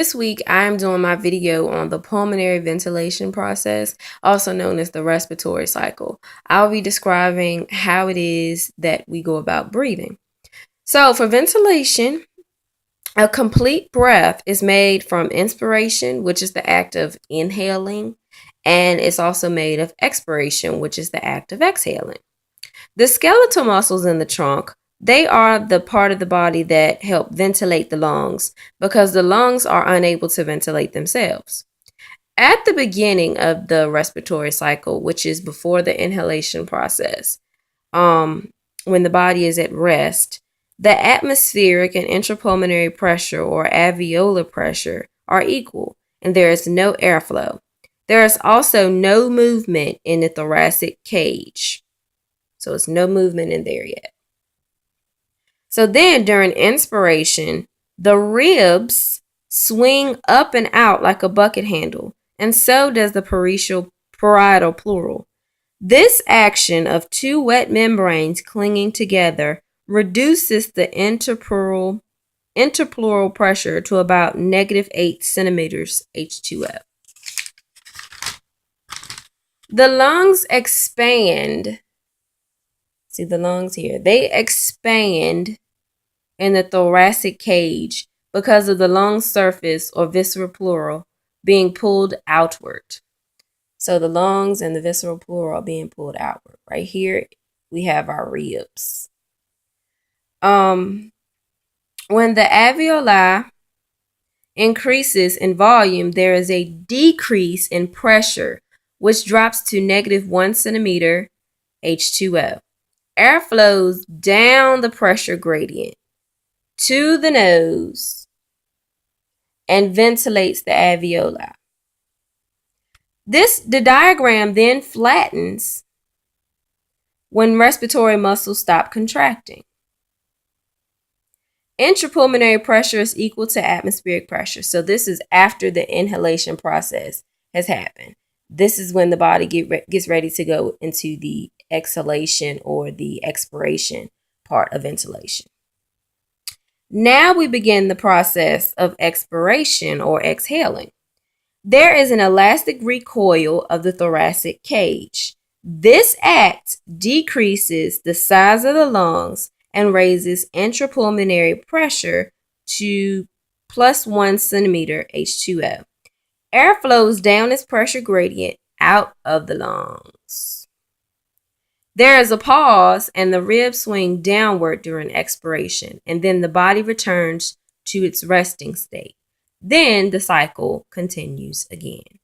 This week, I am doing my video on the pulmonary ventilation process, also known as the respiratory cycle. I'll be describing how it is that we go about breathing. So, for ventilation, a complete breath is made from inspiration, which is the act of inhaling, and it's also made of expiration, which is the act of exhaling. The skeletal muscles in the trunk, they are the part of the body that help ventilate the lungs because the lungs are unable to ventilate themselves. At the beginning of the respiratory cycle, which is before the inhalation process, when the body is at rest, the atmospheric and intrapulmonary pressure or alveolar pressure are equal, and there is no airflow. There is also no movement in the thoracic cage. So it's no movement in there yet. So then during inspiration, the ribs swing up and out like a bucket handle, and so does the parietal pleural. This action of two wet membranes clinging together reduces the interpleural pressure to about -8 centimeters H2O. The lungs expand. See the lungs here. They expand in the thoracic cage because of the lung surface or visceral pleural being pulled outward. So the lungs and the visceral pleural are being pulled outward. Right here, we have our ribs. When the alveoli increases in volume, there is a decrease in pressure, which drops to -1 centimeter H2O. Air flows down the pressure gradient to the nose and ventilates the alveoli. The diagram then flattens when respiratory muscles stop contracting. Intrapulmonary pressure is equal to atmospheric pressure. So this is after the inhalation process has happened. This is when the body gets ready to go into the exhalation or the expiration part of ventilation. Now we begin the process of expiration or exhaling. There is an elastic recoil of the thoracic cage. This act decreases the size of the lungs and raises intrapulmonary pressure to +1 centimeter H2O. Air flows down its pressure gradient out of the lungs. There is a pause and the ribs swing downward during expiration, and then the body returns to its resting state. Then the cycle continues again.